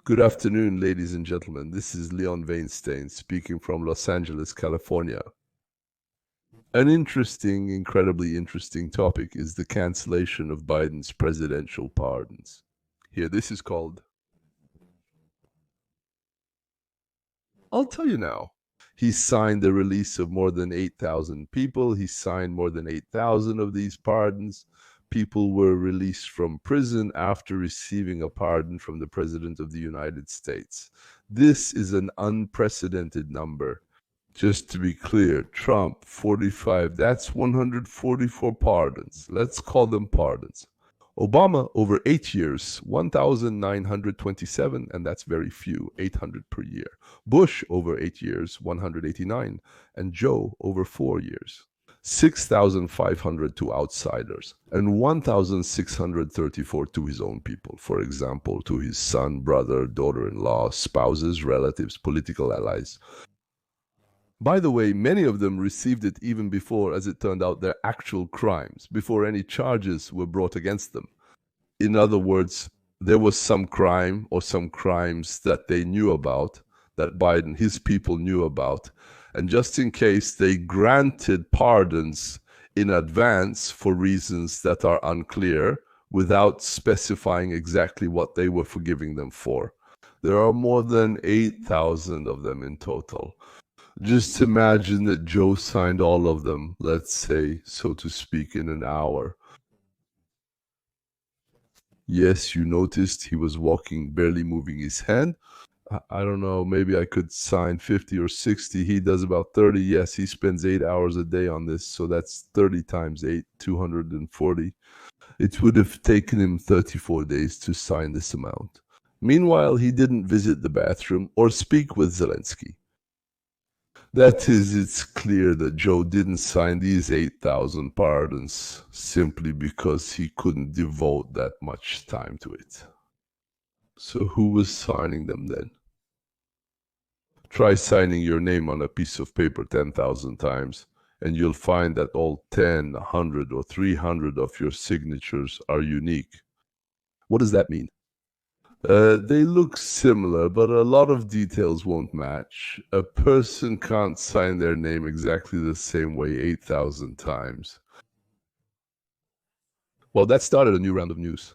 Good afternoon, ladies and gentlemen. This is Leon Weinstein speaking from Los Angeles, California. An incredibly interesting topic is the cancellation of Biden's presidential pardons. Here, this is called. I'll tell you now. He signed the release of more than 8,000 people. He signed more than 8,000 of these pardons. People were released from prison after receiving a pardon from the President of the United States. This is an unprecedented number. Just to be clear, Trump, 45, that's 144 pardons. Let's call them pardons. Obama, over 8 years, 1,927, and that's very few, 800 per year. Bush, over 8 years, 189, and Joe, over 4 years. 6,500 to outsiders, and 1,634 to his own people, for example, to his son, brother, daughter-in-law, spouses, relatives, political allies. By the way, many of them received it even before, as it turned out, their actual crimes, before any charges were brought against them. In other words, there was some crime or some crimes that they knew about, that Biden, his people knew about, and just in case, they granted pardons in advance for reasons that are unclear, without specifying exactly what they were forgiving them for. There are more than 8,000 of them in total. Just imagine that Joe signed all of them, let's say, so to speak, in an hour. Yes, you noticed he was walking, barely moving his hand. I don't know, maybe I could sign 50 or 60. He does about 30. Yes, he spends 8 hours a day on this, so that's 30 times 8, 240. It would have taken him 34 days to sign this amount. Meanwhile, he didn't visit the bathroom or speak with Zelensky. That is, it's clear that Joe didn't sign these 8,000 pardons simply because he couldn't devote that much time to it. So who was signing them then? Try signing your name on a piece of paper 10,000 times, and you'll find that all 10, 100, or 300 of your signatures are unique. What does that mean? They look similar, but a lot of details won't match. A person can't sign their name exactly the same way 8,000 times. Well, that started a new round of news.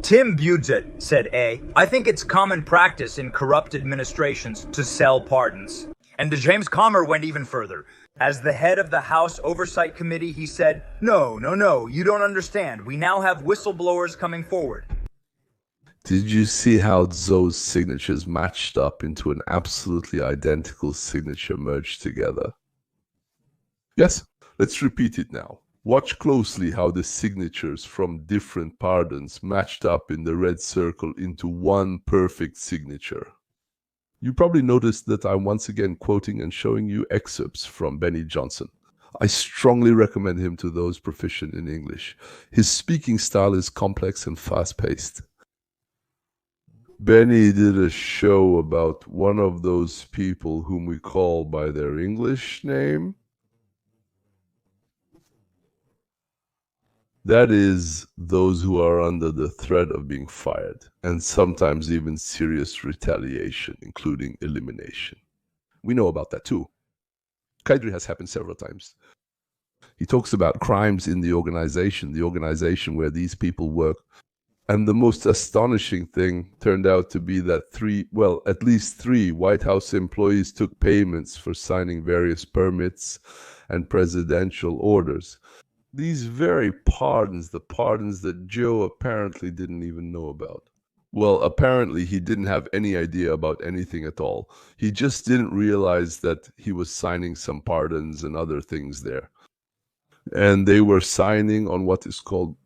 Tim Budget said I think it's common practice in corrupt administrations to sell pardons. And James Comer went even further. As the head of the House Oversight Committee, he said, No, you don't understand. We now have whistleblowers coming forward. Did you see how those signatures matched up into an absolutely identical signature merged together? Yes, let's repeat it now. Watch closely how the signatures from different pardons matched up in the red circle into one perfect signature. You probably noticed that I'm once again quoting and showing you excerpts from Benny Johnson. I strongly recommend him to those proficient in English. His speaking style is complex and fast-paced. Benny did a show about one of those people whom we call by their English name. That is, those who are under the threat of being fired, and sometimes even serious retaliation, including elimination. We know about that too. Kaidri has happened several times. He talks about crimes in the organization where these people work. And the most astonishing thing turned out to be that at least three White House employees took payments for signing various permits and presidential orders. These very pardons, the pardons that Joe apparently didn't even know about. Well, apparently he didn't have any idea about anything at all. He just didn't realize that he was signing some pardons and other things there. And they were signing on what is called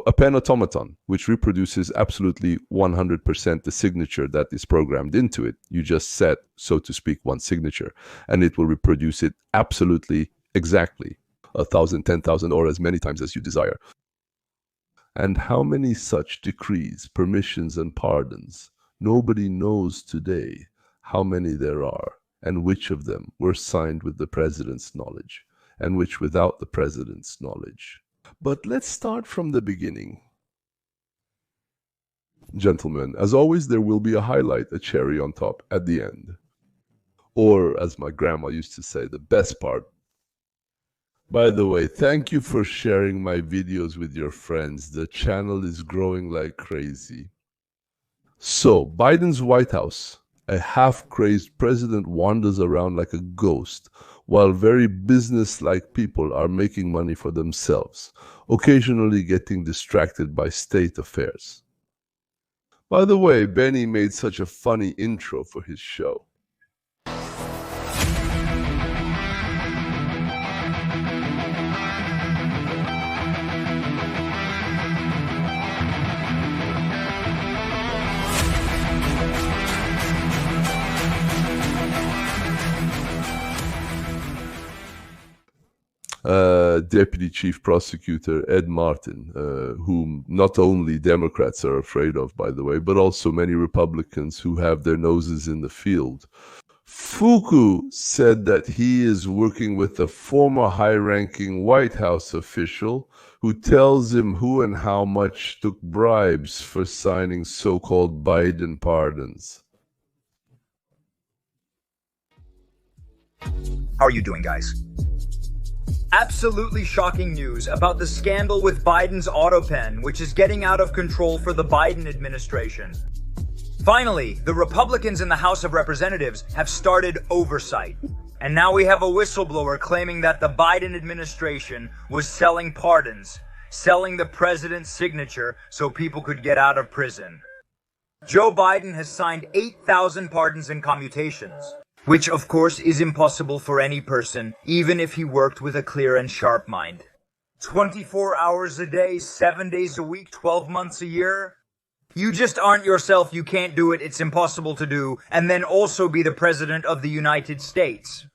a pen automaton, which reproduces absolutely 100% the signature that is programmed into it. You just set, so to speak, one signature, and it will reproduce it absolutely exactly 1,000, 10,000, or as many times as you desire. And how many such decrees, permissions, and pardons? Nobody knows today how many there are, and which of them were signed with the president's knowledge, and which without the president's knowledge. But let's start from the beginning. Gentlemen, as always, there will be a highlight, a cherry on top at the end. Or, as my grandma used to say, the best part. By the way, thank you for sharing my videos with your friends. The channel is growing like crazy. So, Biden's White House. A half-crazed president wanders around like a ghost, while very business-like people are making money for themselves, occasionally getting distracted by state affairs. By the way, Benny made such a funny intro for his show. Deputy Chief Prosecutor Ed Martin, whom not only Democrats are afraid of, by the way, but also many Republicans who have their noses in the field. Fuku said that he is working with a former high-ranking White House official who tells him who and how much took bribes for signing so-called Biden pardons. How are you doing, guys? Absolutely shocking news about the scandal with Biden's Autopen, which is getting out of control for the Biden administration. Finally, the Republicans in the House of Representatives have started oversight. And now we have a whistleblower claiming that the Biden administration was selling pardons, selling the president's signature so people could get out of prison. Joe Biden has signed 8,000 pardons and commutations, which of course is impossible for any person, even if he worked with a clear and sharp mind. 24 hours a day, 7 days a week, 12 months a year. You just aren't yourself, you can't do it, it's impossible to do, and then also be the President of the United States.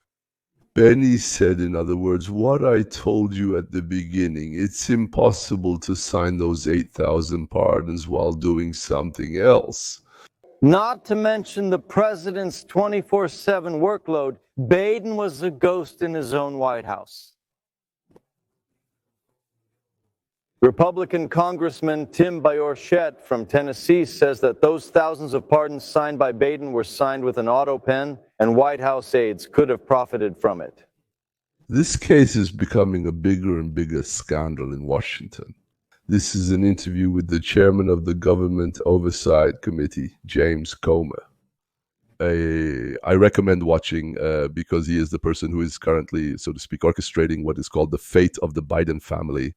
Benny said, in other words, what I told you at the beginning. It's impossible to sign those 8,000 pardons while doing something else. Not to mention the president's 24/7 workload, Biden was a ghost in his own White House. Republican Congressman Tim Bayorchet from Tennessee says that those thousands of pardons signed by Biden were signed with an Autopen, and White House aides could have profited from it. This case is becoming a bigger and bigger scandal in Washington. This is an interview with the chairman of the Government Oversight Committee, James Comer. I recommend watching because he is the person who is currently, so to speak, orchestrating what is called the fate of the Biden family.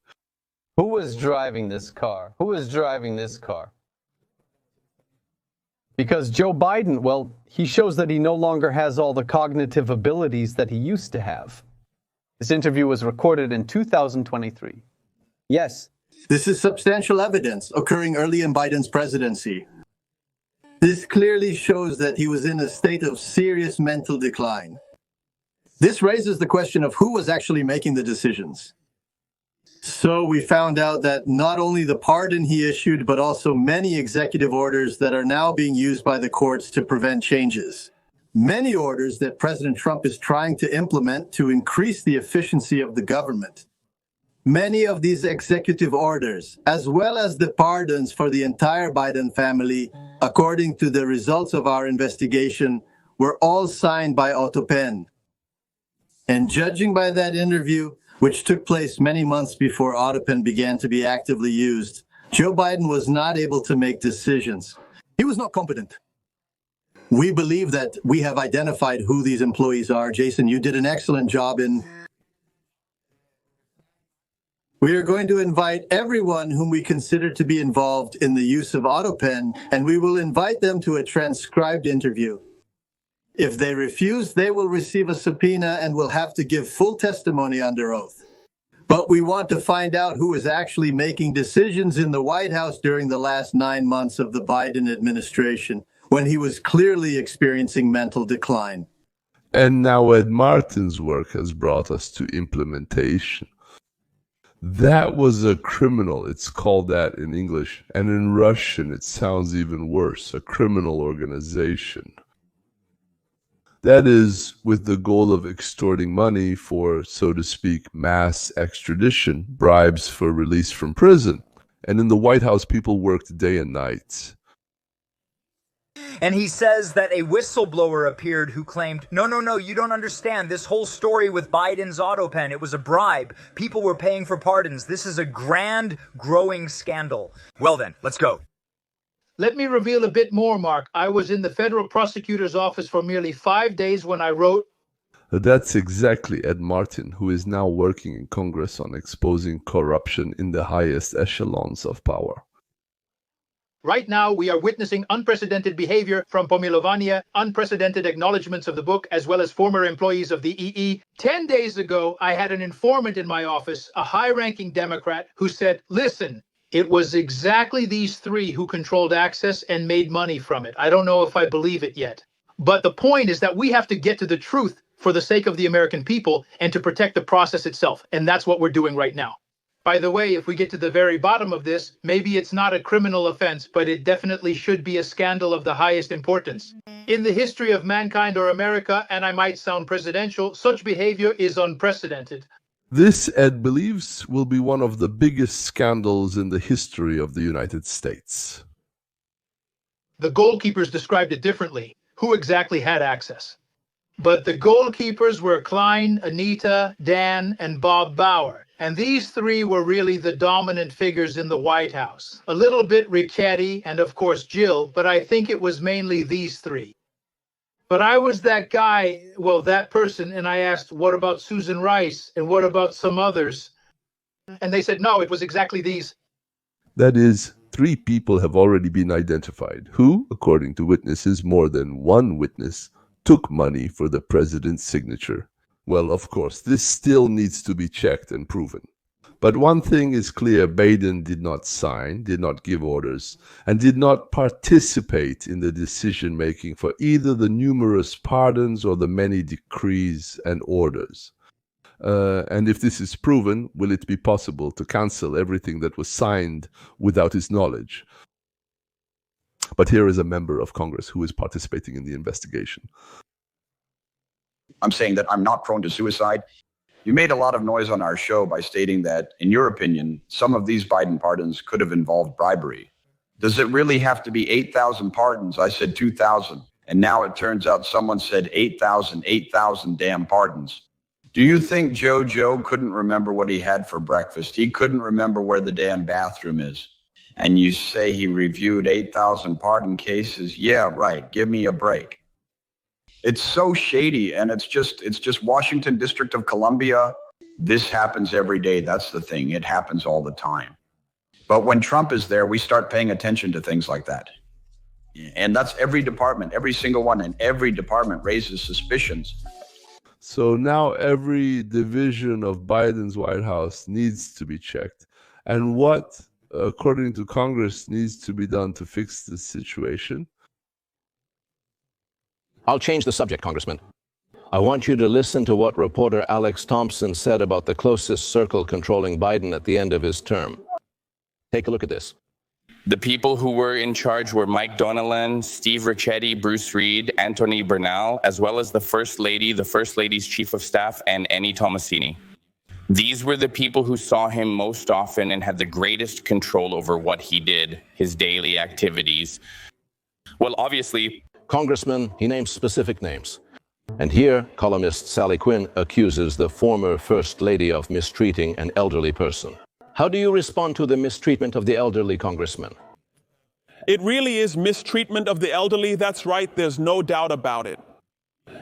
Who was driving this car? Who is driving this car? Because Joe Biden, well, he shows that he no longer has all the cognitive abilities that he used to have. This interview was recorded in 2023. Yes. This is substantial evidence occurring early in Biden's presidency. This clearly shows that he was in a state of serious mental decline. This raises the question of who was actually making the decisions. So we found out that not only the pardon he issued, but also many executive orders that are now being used by the courts to prevent changes. Many orders that President Trump is trying to implement to increase the efficiency of the government. Many of these executive orders, as well as the pardons for the entire Biden family, according to the results of our investigation, were all signed by Autopen. And judging by that interview, which took place many months before Autopen began to be actively used, Joe Biden was not able to make decisions. He was not competent. We believe that we have identified who these employees are. Jason, you did an excellent job in... We are going to invite everyone whom we consider to be involved in the use of Autopen, and we will invite them to a transcribed interview. If they refuse, they will receive a subpoena and will have to give full testimony under oath. But we want to find out who is actually making decisions in the White House during the last 9 months of the Biden administration, when he was clearly experiencing mental decline. And now Ed Martin's work has brought us to implementation. That was a criminal, it's called that in English, and in Russian it sounds even worse, a criminal organization. That is, with the goal of extorting money for, so to speak, mass extradition, bribes for release from prison. And in the White House, people worked day and night. And he says that a whistleblower appeared who claimed, no, you don't understand. This whole story with Biden's Autopen, it was a bribe. People were paying for pardons. This is a grand, growing scandal. Well then, let's go. Let me reveal a bit more, Mark. I was in the federal prosecutor's office for merely 5 days when I wrote. That's exactly Ed Martin, who is now working in Congress on exposing corruption in the highest echelons of power. Right now, we are witnessing unprecedented behavior from Pomilovania, unprecedented acknowledgments of the book, as well as former employees of the EE. 10 days ago, I had an informant in my office, a high-ranking Democrat, who said, listen, it was exactly these three who controlled access and made money from it. I don't know if I believe it yet. But the point is that we have to get to the truth for the sake of the American people and to protect the process itself. And that's what we're doing right now. By the way, if we get to the very bottom of this, maybe it's not a criminal offense, but it definitely should be a scandal of the highest importance. In the history of mankind or America, and I might sound presidential, such behavior is unprecedented. This, Ed believes, will be one of the biggest scandals in the history of the United States. The goalkeepers described it differently. Who exactly had access? But the goalkeepers were Klein, Anita, Dan, and Bob Bauer. And these three were really the dominant figures in the White House. A little bit Ricchetti and, of course, Jill, but I think it was mainly these three. But I was that guy, well, that person, and I asked, what about Susan Rice? And what about some others? And they said, no, it was exactly these. That is, 3 people have already been identified who, according to witnesses, more than one witness, took money for the president's signature. Well, of course, this still needs to be checked and proven. But one thing is clear: Biden did not sign, did not give orders, and did not participate in the decision-making for either the numerous pardons or the many decrees and orders. And if this is proven, will it be possible to cancel everything that was signed without his knowledge? But here is a member of Congress who is participating in the investigation. I'm saying that I'm not prone to suicide. You made a lot of noise on our show by stating that, in your opinion, some of these Biden pardons could have involved bribery. Does it really have to be 8,000 pardons? I said 2,000. And now it turns out someone said 8,000 damn pardons. Do you think Joe couldn't remember what he had for breakfast? He couldn't remember where the damn bathroom is. And you say he reviewed 8,000 pardon cases? Yeah, right. Give me a break. It's so shady, and it's just Washington, District of Columbia. This happens every day. That's the thing. It happens all the time. But when Trump is there, we start paying attention to things like that. And that's every department, every single one, and every department raises suspicions. So now every division of Biden's White House needs to be checked. And what, according to Congress, needs to be done to fix this situation? I'll change the subject, Congressman. I want you to listen to what reporter Alex Thompson said about the closest circle controlling Biden at the end of his term. Take a look at this. The people who were in charge were Mike Donelan, Steve Ricchetti, Bruce Reed, Anthony Bernal, as well as the First Lady, the First Lady's Chief of Staff, and Annie Tomasini. These were the people who saw him most often and had the greatest control over what he did, his daily activities. Well, obviously, Congressman, he names specific names. And here, columnist Sally Quinn accuses the former First Lady of mistreating an elderly person. How do you respond to the mistreatment of the elderly, Congressman? It really is mistreatment of the elderly. That's right. There's no doubt about it.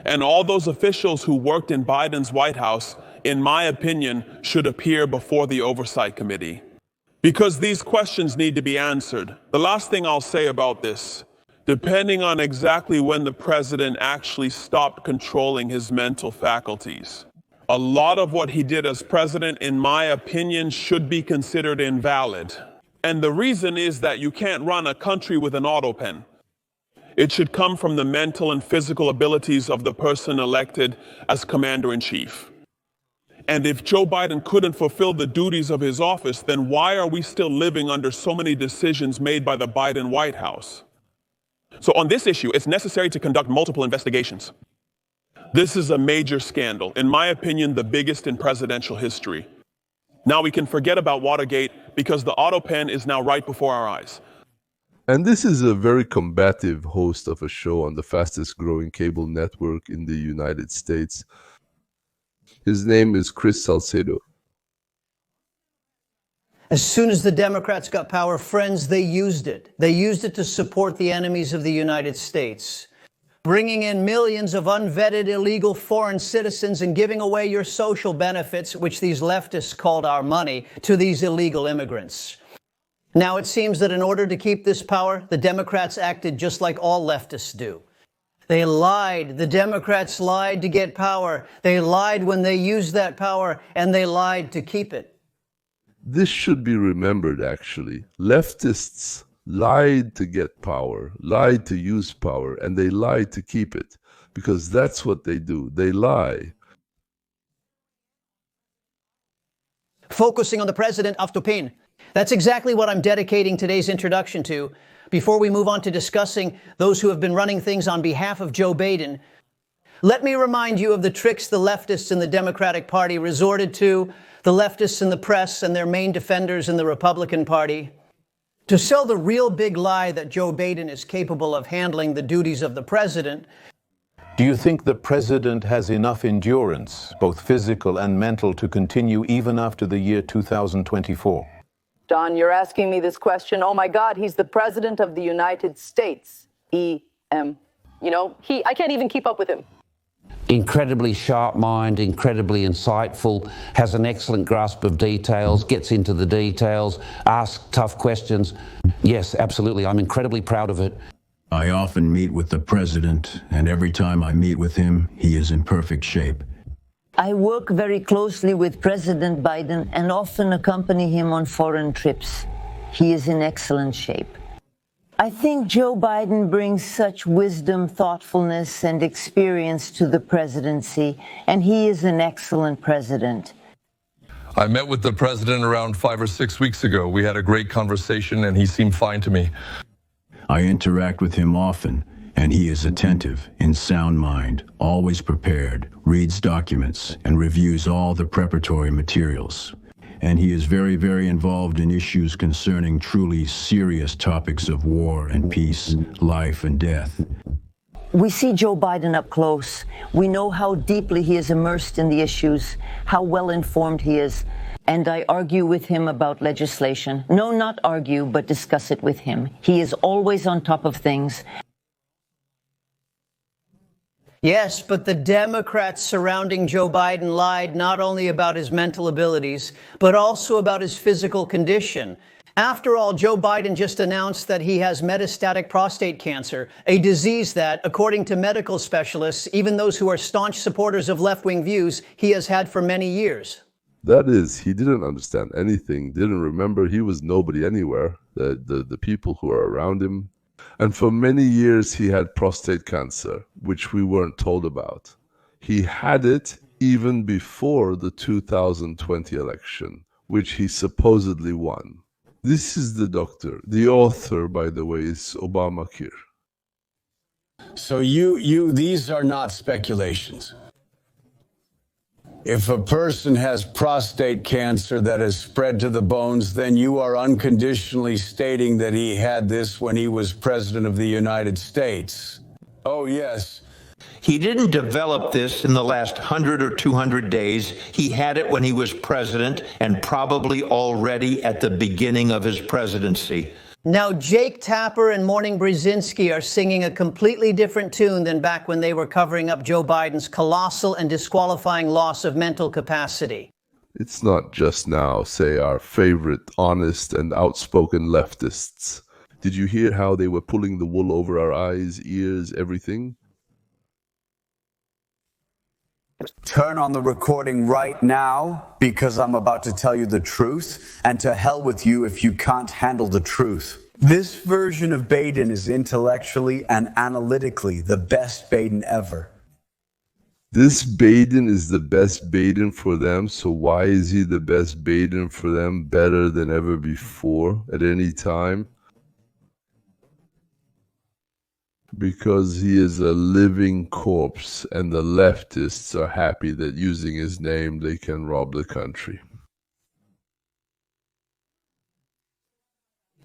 And all those officials who worked in Biden's White House, in my opinion, should appear before the Oversight Committee. Because these questions need to be answered. The last thing I'll say about this: depending on exactly when the president actually stopped controlling his mental faculties, a lot of what he did as president, in my opinion, should be considered invalid. And the reason is that you can't run a country with an Autopen. It should come from the mental and physical abilities of the person elected as commander-in-chief. And if Joe Biden couldn't fulfill the duties of his office, then why are we still living under so many decisions made by the Biden White House? So on this issue, it's necessary to conduct multiple investigations. This is a major scandal, in my opinion, the biggest in presidential history. Now we can forget about Watergate because the Autopen is now right before our eyes. And this is a very combative host of a show on the fastest growing cable network in the United States. His name is Chris Salcedo. As soon as the Democrats got power, friends, they used it. They used it to support the enemies of the United States, bringing in millions of unvetted illegal foreign citizens and giving away your social benefits, which these leftists called our money, to these illegal immigrants. Now it seems that in order to keep this power, the Democrats acted just like all leftists do. They lied. The Democrats lied to get power. They lied when they used that power, and they lied to keep it. This should be remembered, actually. Leftists lied to get power, lied to use power, and they lied to keep it, because that's what they do. They lie. Focusing on the president, Autopen. That's exactly what I'm dedicating today's introduction to. Before we move on to discussing those who have been running things on behalf of Joe Biden, let me remind you of the tricks the leftists in the Democratic Party resorted to, the leftists in the press and their main defenders in the Republican Party, to sell the real big lie that Joe Biden is capable of handling the duties of the president. Do you think the president has enough endurance, both physical and mental, to continue even after the year 2024? Don, you're asking me this question. Oh my God, he's the president of the United States. E.M. I can't even keep up with him. Incredibly sharp mind, incredibly insightful, has an excellent grasp of details, gets into the details, asks tough questions. Yes, absolutely. I'm incredibly proud of it. I often meet with the president, and every time I meet with him, he is in perfect shape. I work very closely with President Biden and often accompany him on foreign trips. He is in excellent shape. I think Joe Biden brings such wisdom, thoughtfulness, and experience to the presidency, and he is an excellent president. I met with the president around 5 or 6 weeks ago. We had a great conversation, and he seemed fine to me. I interact with him often, and he is attentive, in sound mind, always prepared, reads documents, and reviews all the preparatory materials. And he is very, very involved in issues concerning truly serious topics of war and peace, life and death. We see Joe Biden up close. We know how deeply he is immersed in the issues, how well informed he is. And I argue with him about legislation. No, not argue, but discuss it with him. He is always on top of things. Yes, but the Democrats surrounding Joe Biden lied not only about his mental abilities, but also about his physical condition. After all, Joe Biden just announced that he has metastatic prostate cancer, a disease that, according to medical specialists, even those who are staunch supporters of left-wing views, he has had for many years. That is, he didn't understand anything, didn't remember he was nobody anywhere, the people who are around him. And for many years he had prostate cancer, which we weren't told about. He had it even before the 2020 election, which he supposedly won. This is the doctor. The author, by the way, is Obamacare. So these are not speculations. If a person has prostate cancer that has spread to the bones, then you are unconditionally stating that he had this when he was president of the United States. Oh, yes. He didn't develop this in the last 100 or 200 days. He had it when he was president and probably already at the beginning of his presidency. Now, Jake Tapper and Morning Brzezinski are singing a completely different tune than back when they were covering up Joe Biden's colossal and disqualifying loss of mental capacity. It's not just now, say, our favorite honest and outspoken leftists. Did you hear how they were pulling the wool over our eyes, ears, everything? Turn on the recording right now, because I'm about to tell you the truth, and to hell with you if you can't handle the truth. This version of Biden is intellectually and analytically the best Biden ever. This Biden is the best Biden for them, so why is he the best Biden for them, better than ever before, at any time? Because he is a living corpse, and the leftists are happy that using his name they can rob the country.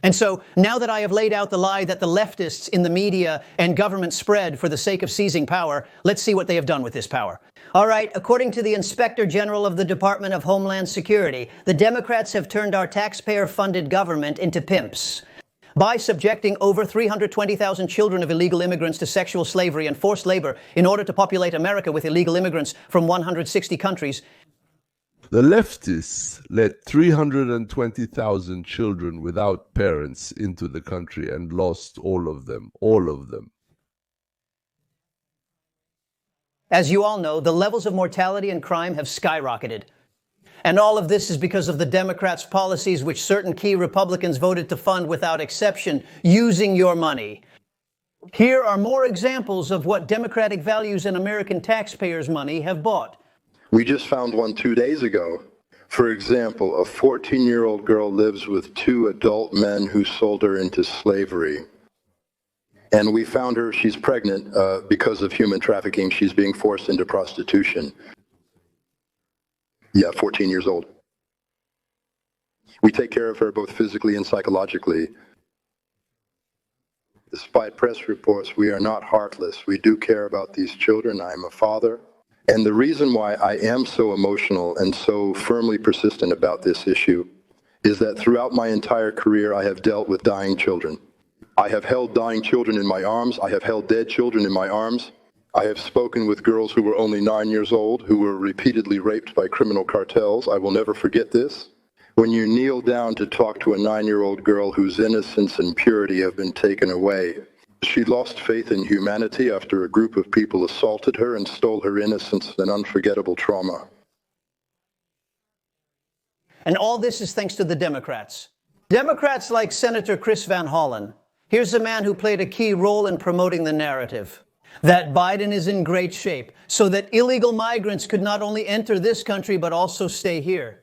And so now that I have laid out the lie that the leftists in the media and government spread for the sake of seizing power, let's see what they have done with this power. All right, according to the Inspector General of the Department of Homeland Security, the Democrats have turned our taxpayer-funded government into pimps by subjecting over 320,000 children of illegal immigrants to sexual slavery and forced labor in order to populate America with illegal immigrants from 160 countries. The leftists let 320,000 children without parents into the country and lost all of them. All of them. As you all know, the levels of mortality and crime have skyrocketed. And all of this is because of the Democrats' policies, which certain key Republicans voted to fund without exception, using your money. Here are more examples of what Democratic values and American taxpayers' money have bought. We just found one 2 days ago. For example, a 14-year-old girl lives with 2 adult men who sold her into slavery. And we found her, she's pregnant because of human trafficking. She's being forced into prostitution. Yeah, 14 years old. We take care of her both physically and psychologically. Despite press reports, we are not heartless. We do care about these children. I am a father. And the reason why I am so emotional and so firmly persistent about this issue is that throughout my entire career, I have dealt with dying children. I have held dying children in my arms. I have held dead children in my arms. I have spoken with girls who were only 9 years old, who were repeatedly raped by criminal cartels. I will never forget this. When you kneel down to talk to a 9-year-old girl whose innocence and purity have been taken away, she lost faith in humanity after a group of people assaulted her and stole her innocence and unforgettable trauma. And all this is thanks to the Democrats. Democrats like Senator Chris Van Hollen. Here's a man who played a key role in promoting the narrative that Biden is in great shape so that illegal migrants could not only enter this country but also stay here.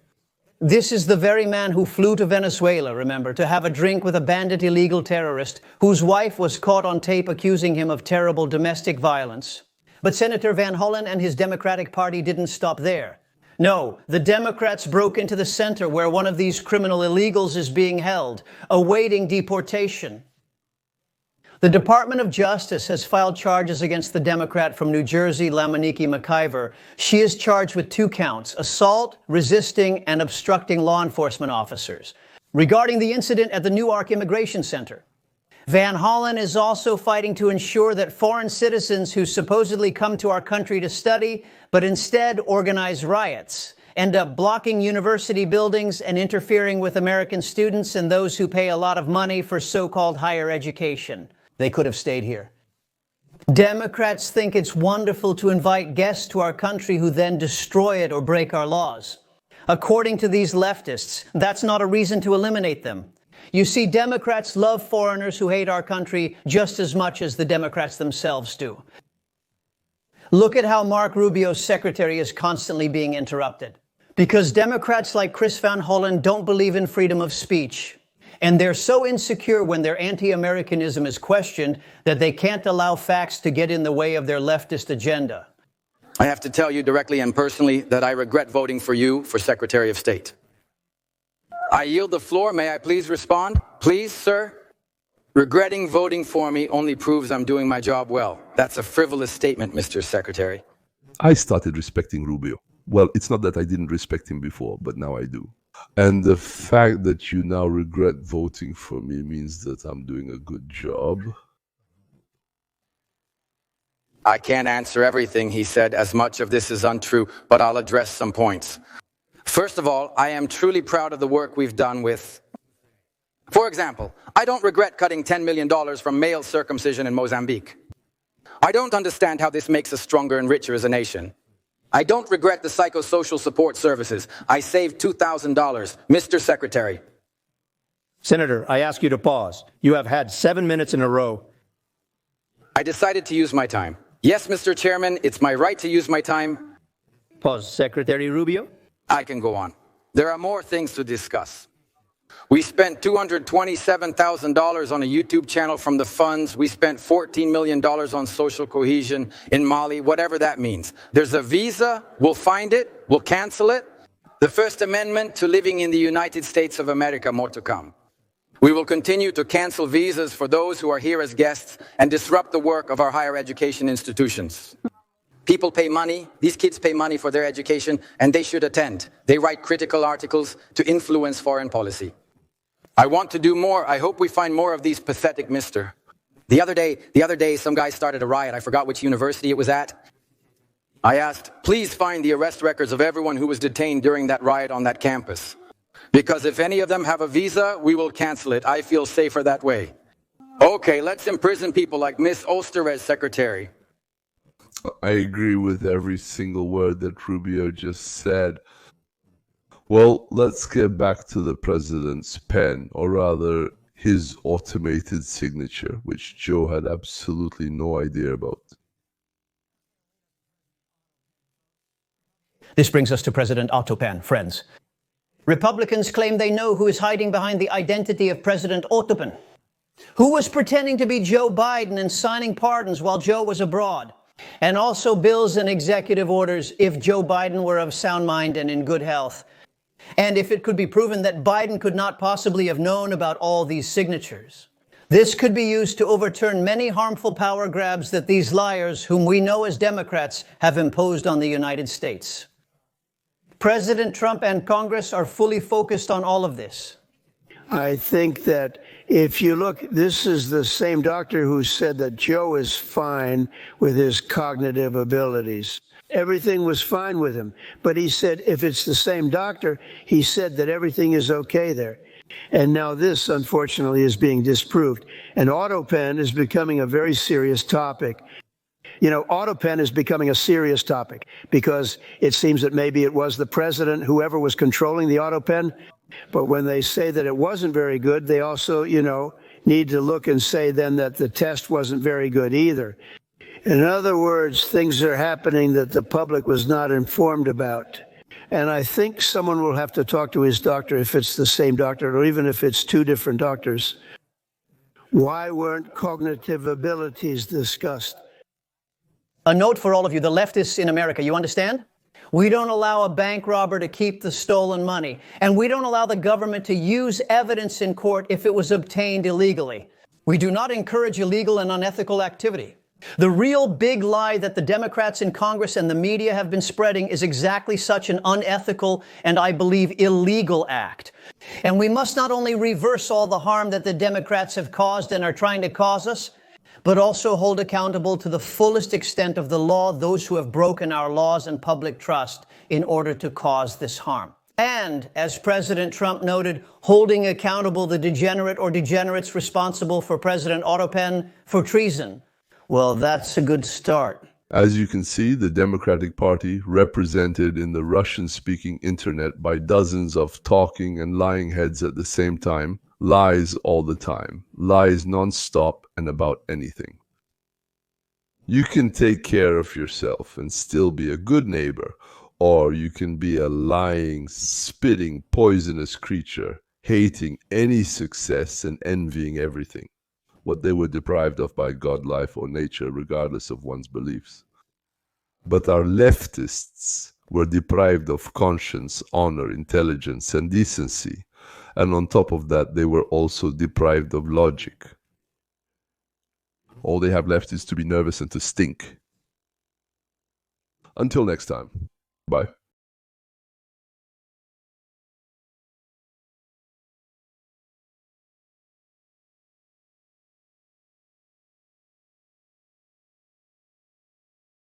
This is the very man who flew to Venezuela, remember, to have a drink with a bandit illegal terrorist whose wife was caught on tape accusing him of terrible domestic violence. But Senator Van Hollen and his Democratic Party didn't stop there. No, the Democrats broke into the center where one of these criminal illegals is being held, awaiting deportation. The Department of Justice has filed charges against the Democrat from New Jersey, Lamoniki McIver. She is charged with 2 counts, assault, resisting, and obstructing law enforcement officers, regarding the incident at the Newark Immigration Center. Van Hollen is also fighting to ensure that foreign citizens who supposedly come to our country to study, but instead organize riots, end up blocking university buildings and interfering with American students and those who pay a lot of money for so-called higher education. They could have stayed here. Democrats think it's wonderful to invite guests to our country who then destroy it or break our laws. According to these leftists, that's not a reason to eliminate them. You see, Democrats love foreigners who hate our country just as much as the Democrats themselves do. Look at how Mark Rubio's secretary is constantly being interrupted. Because Democrats like Chris Van Hollen don't believe in freedom of speech. And they're so insecure when their anti-Americanism is questioned that they can't allow facts to get in the way of their leftist agenda. I have to tell you directly and personally that I regret voting for you for Secretary of State. I yield the floor. May I please respond? Please, sir? Regretting voting for me only proves I'm doing my job well. That's a frivolous statement, Mr. Secretary. I started respecting Rubio. Well, it's not that I didn't respect him before, but now I do. And the fact that you now regret voting for me means that I'm doing a good job. I can't answer everything he said, as much of this is untrue, but I'll address some points. First of all, I am truly proud of the work we've done with... For example, I don't regret cutting $10 million from male circumcision in Mozambique. I don't understand how this makes us stronger and richer as a nation. I don't regret the psychosocial support services. I saved $2,000. Mr. Secretary. Senator, I ask you to pause. You have had 7 minutes in a row. I decided to use my time. Yes, Mr. Chairman, it's my right to use my time. Pause. Secretary Rubio? I can go on. There are more things to discuss. We spent $227,000 on a YouTube channel from the funds. We spent $14 million on social cohesion in Mali, whatever that means. There's a visa. We'll find it. We'll cancel it. The First Amendment to living in the United States of America, more to come. We will continue to cancel visas for those who are here as guests and disrupt the work of our higher education institutions. People pay money, these kids pay money for their education, and they should attend. They write critical articles to influence foreign policy. I want to do more. I hope we find more of these pathetic mister. The other day, some guy started a riot. I forgot which university it was at. I asked, please find the arrest records of everyone who was detained during that riot on that campus. Because if any of them have a visa, we will cancel it. I feel safer that way. Okay, let's imprison people like Miss Oster's secretary. I agree with every single word that Rubio just said. Well, let's get back to the president's pen, or rather, his automated signature, which Joe had absolutely no idea about. This brings us to President Autopen, friends. Republicans claim they know who is hiding behind the identity of President Autopen, who was pretending to be Joe Biden and signing pardons while Joe was abroad, and also bills and executive orders if Joe Biden were of sound mind and in good health. And if it could be proven that Biden could not possibly have known about all these signatures, this could be used to overturn many harmful power grabs that these liars, whom we know as Democrats, have imposed on the United States. President Trump and Congress are fully focused on all of this. I think that if you look, this is the same doctor who said that Joe is fine with his cognitive abilities. Everything was fine with him. But he said, if it's the same doctor, he said that everything is okay there. And now this, unfortunately, is being disproved. And Autopen is becoming a very serious topic. You know, Autopen is becoming a serious topic because it seems that maybe it was the president, whoever was controlling the Autopen. But when they say that it wasn't very good, they also, need to look and say then that the test wasn't very good either. In other words, things are happening that the public was not informed about. And I think someone will have to talk to his doctor if it's the same doctor, or even if it's two different doctors. Why weren't cognitive abilities discussed? A note for all of you, the leftists in America, you understand? We don't allow a bank robber to keep the stolen money. And we don't allow the government to use evidence in court if it was obtained illegally. We do not encourage illegal and unethical activity. The real big lie that the Democrats in Congress and the media have been spreading is exactly such an unethical and, I believe, illegal act. And we must not only reverse all the harm that the Democrats have caused and are trying to cause us, but also hold accountable to the fullest extent of the law those who have broken our laws and public trust in order to cause this harm. And, as President Trump noted, holding accountable the degenerate or degenerates responsible for President Autopen for treason. Well, that's a good start. As you can see, the Democratic Party, represented in the Russian-speaking internet by dozens of talking and lying heads at the same time, lies all the time, lies non-stop and about anything. You can take care of yourself and still be a good neighbor, or you can be a lying, spitting, poisonous creature, hating any success and envying everything, what they were deprived of by God, life, or nature, regardless of one's beliefs. But our leftists were deprived of conscience, honor, intelligence, and decency. And on top of that, they were also deprived of logic. All they have left is to be nervous and to stink. Until next time. Bye.